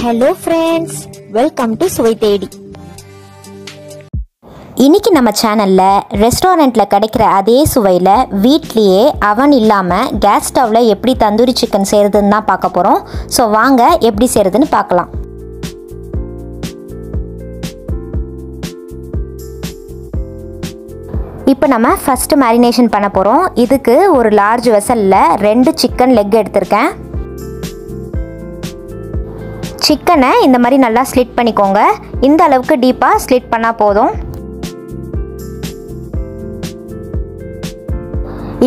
Hello friends, welcome to Suvai Thedi. இன்னைக்கு நம்ம சேனல்ல ரெஸ்டாரன்ட்ல கிடைக்கிற அதே சுவையில வீட்லயே அவன் இல்லாம கேஸ் ஸ்டவ்ல எப்படி தந்தூரி சிக்கன் செய்யறதுன்னு தான் பார்க்க போறோம். சோ வாங்க எப்படி செய்யறதுன்னு பார்க்கலாம். இப்போ நம்ம ஃபர்ஸ்ட் மேரினேஷன் பண்ண போறோம். இதுக்கு ஒரு லார்ஜ் வெசல்ல 2 சிக்கன் லெக் எடுத்துர்க்கேன். சிக்கனை இந்த மாதிரி நல்லா ஸ்லிட் பண்ணிக்கோங்க. இந்த அளவுக்கு டீப்பா ஸ்லிட் பண்ணா போதும்.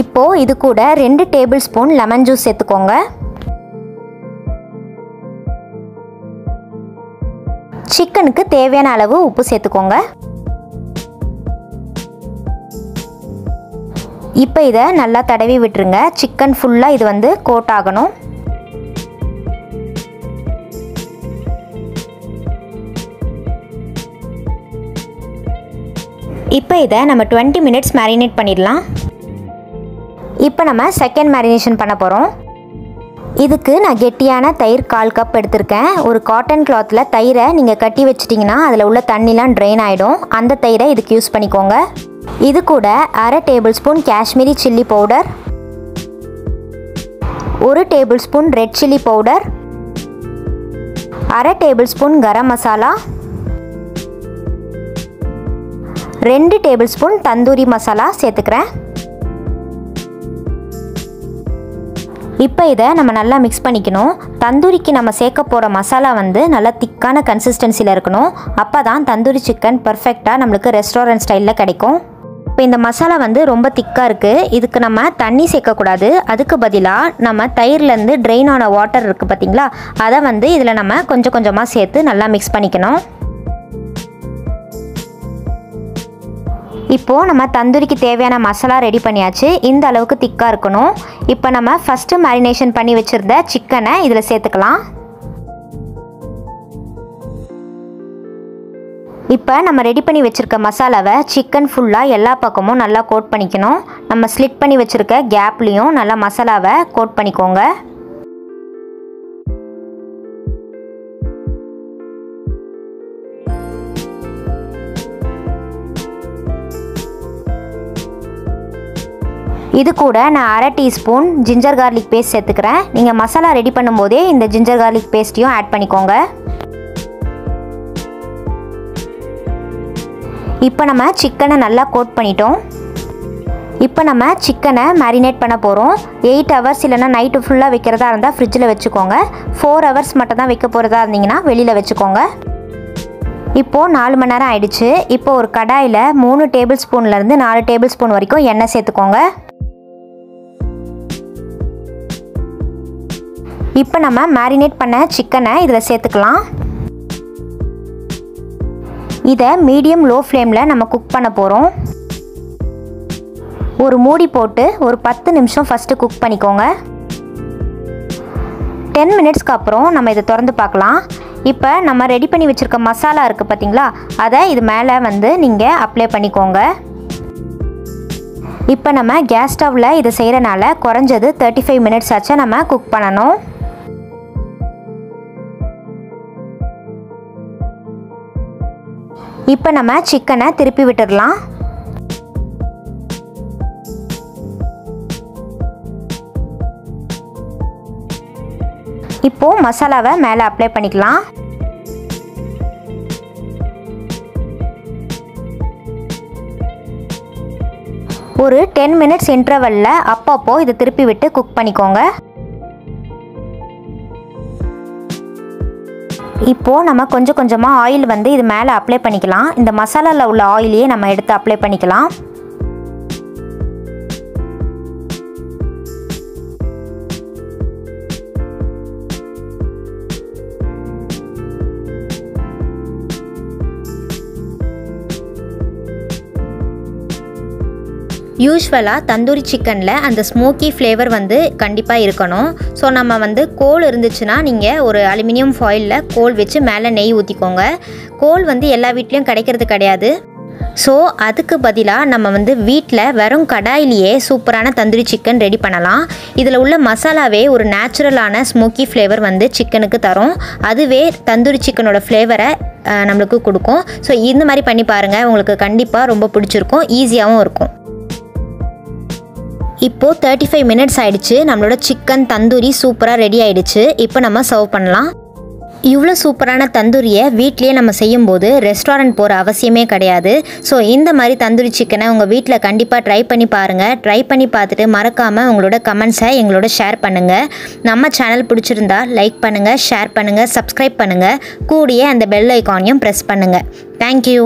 இப்போ இது கூட 2 டேபிள் ஸ்பூன் லெமன் ஜூஸ் சேர்த்துக்கோங்க. சிக்கனுக்கு தேவையான அளவு உப்பு சேர்த்துக்கோங்க. இப்போ இதை நல்லா தடவி விட்டுருங்க. சிக்கன் ஃபுல்லா இது வந்து கோட் ஆகணும். இப்போ இதை நம்ம 20 மினிட்ஸ் மேரினேட் பண்ணிடலாம். இப்போ நம்ம செகண்ட் மேரினேஷன் பண்ண போகிறோம். இதுக்கு நான் கெட்டியான தயிர் 1/4 கப் எடுத்திருக்கேன். ஒரு காட்டன் கிளாத்தில் தயிரை நீங்கள் கட்டி வச்சிட்டிங்கன்னா அதில் உள்ள தண்ணிலாம் ட்ரெயின் ஆகிடும். அந்த தயிரை இதுக்கு யூஸ் பண்ணிக்கோங்க. இது கூட 1/2 tablespoon Kashmiri chilli powder, 1 tablespoon red chilli powder, 1/2 tablespoon garam masala, 2 tablespoon tandoori masala சேர்த்துக்கிறேன். இப்போ இதை நம்ம நல்லா மிக்ஸ் பண்ணிக்கணும். தந்தூரிக்கு நம்ம சேர்க்க போகிற மசாலா வந்து நல்லா திக்கான கன்சிஸ்டன்சியில் இருக்கணும். அப்போ தான் தந்தூரி சிக்கன் பர்ஃபெக்டாக நம்மளுக்கு ரெஸ்டாரண்ட் ஸ்டைலில் கிடைக்கும். இப்போ இந்த மசாலா வந்து ரொம்ப திக்காக இருக்குது. இதுக்கு நம்ம தண்ணி சேர்க்கக்கூடாது. அதுக்கு பதிலாக நம்ம தயிர்லேருந்து ட்ரெயின் ஆன வாட்டர் இருக்குது பார்த்திங்களா, அதை வந்து இதில் நம்ம கொஞ்சம் கொஞ்சமாக சேர்த்து நல்லா மிக்ஸ் பண்ணிக்கணும். இப்போது நம்ம தந்தூரிக்கு தேவையான மசாலா ரெடி பண்ணியாச்சு. இந்த அளவுக்கு திக்காக இருக்கணும். இப்போ நம்ம ஃபஸ்ட்டு மேரினேஷன் பண்ணி வச்சுருந்த சிக்கனை இதில் சேர்த்துக்கலாம். இப்போ நம்ம ரெடி பண்ணி வச்சுருக்க மசாலாவை சிக்கன் ஃபுல்லாக எல்லா பக்கமும் நல்லா கோட் பண்ணிக்கணும். நம்ம ஸ்லிட் பண்ணி வச்சுருக்க கேப்லேயும் நல்லா மசாலாவை கோட் பண்ணிக்கோங்க. இது கூட நான் 1/2 டீஸ்பூன் ஜிஞ்சர் கார்லிக் பேஸ்ட் சேர்த்துக்கிறேன். நீங்கள் மசாலா ரெடி பண்ணும்போதே இந்த ஜிஞ்சர் கார்லிக் பேஸ்ட்டையும் ஆட் பண்ணிக்கோங்க. இப்போ நம்ம சிக்கனை நல்லா கோட் பண்ணிட்டோம். இப்போ நம்ம சிக்கனை மேரினேட் பண்ண போகிறோம். 8 ஹவர்ஸ் இல்லைனா நைட்டு ஃபுல்லாக வைக்கிறதா இருந்தால் ஃப்ரிட்ஜில் வச்சுக்கோங்க. 4 ஹவர்ஸ் மட்டும் தான் வைக்க போகிறதா இருந்தீங்கன்னா வெளியில் வச்சுக்கோங்க. இப்போது 4 மணி நேரம் ஆயிடுச்சு. இப்போ ஒரு கடாயில் 3 டேபிள் ஸ்பூன்லேருந்து 4 டேபிள் ஸ்பூன் வரைக்கும் எண்ணெய் சேர்த்துக்கோங்க. இப்போ நம்ம மேரினேட் பண்ண சிக்கனை இதில் சேர்த்துக்கலாம். இதை மீடியம் லோ ஃப்ளேமில் நம்ம குக் பண்ண போகிறோம். ஒரு மூடி போட்டு ஒரு 10 நிமிஷம் ஃபஸ்ட்டு குக் பண்ணிக்கோங்க. 10 மினிட்ஸ்க்கு அப்புறம் நம்ம இதை திறந்து பார்க்கலாம். இப்போ நம்ம ரெடி பண்ணி வச்சுருக்க மசாலா இருக்குது பார்த்திங்களா, அதை இது மேலே வந்து நீங்கள் அப்ளை பண்ணிக்கோங்க. இப்போ நம்ம கேஸ் ஸ்டவ்வில் இதை செய்கிறனால குறைஞ்சது 35 மினிட்ஸ் ஆச்சு நம்ம குக் பண்ணணும். இப்போ நம்ம சிக்கனை திருப்பி விட்டுடலாம். இப்போ மசாலாவை மேலே அப்ளை பண்ணிக்கலாம். ஒரு 10 மினிட்ஸ் இன்டர்வல்ல அப்பப்போ இதை திருப்பி விட்டு குக் பண்ணிக்கோங்க. இப்போது நம்ம கொஞ்சம் கொஞ்சமாக ஆயில் வந்து இது மேலே அப்ளை பண்ணிக்கலாம். இந்த மசாலாவில் உள்ள ஆயிலையே நம்ம எடுத்து அப்ளை பண்ணிக்கலாம். யூஸ்வலாக தந்தூரி சிக்கனில் அந்த ஸ்மோக்கி ஃப்ளேவர் வந்து கண்டிப்பாக இருக்கணும். ஸோ நம்ம வந்து கோல் இருந்துச்சுன்னா நீங்கள் ஒரு அலுமினியம் ஃபாயிலில் கோல் வச்சு மேலே நெய் ஊற்றிக்கோங்க. கோல் வந்து எல்லா வீட்லேயும் கிடைக்கிறது கிடையாது. ஸோ அதுக்கு பதிலாக நம்ம வந்து வீட்டில் வெறும் கடாயிலேயே சூப்பரான தந்தூரி சிக்கன் ரெடி பண்ணலாம். இதில் உள்ள மசாலாவே ஒரு நேச்சுரலான ஸ்மோக்கி ஃப்ளேவர் வந்து சிக்கனுக்கு தரும். அதுவே தந்தூரி சிக்கனோட ஃப்ளேவரை நம்மளுக்கு கொடுக்கும். ஸோ இந்த மாதிரி பண்ணி பாருங்கள், உங்களுக்கு கண்டிப்பாக ரொம்ப பிடிச்சிருக்கும், ஈஸியாகவும் இருக்கும். இப்போது 35 மினிட்ஸ் ஆகிடுச்சு. நம்மளோட சிக்கன் தந்தூரி சூப்பராக ரெடி ஆகிடுச்சு. இப்போ நம்ம சர்வ் பண்ணலாம். இவ்வளோ சூப்பரான தந்தூரியை வீட்லேயே நம்ம செய்யும்போது ரெஸ்டாரண்ட் போகிற அவசியமே கிடையாது. ஸோ இந்த மாதிரி தந்தூரி சிக்கனை உங்கள் வீட்டில் கண்டிப்பாக ட்ரை பண்ணி பாருங்கள். ட்ரை பண்ணி பார்த்துட்டு மறக்காமல் உங்களோட கமெண்ட்ஸை எங்களோட ஷேர் பண்ணுங்கள். நம்ம சேனல் பிடிச்சிருந்தா லைக் பண்ணுங்கள், ஷேர் பண்ணுங்கள், சப்ஸ்கிரைப் பண்ணுங்கள். கூடிய அந்த பெல் ஐக்கானையும் ப்ரெஸ் பண்ணுங்கள். தேங்க்யூ.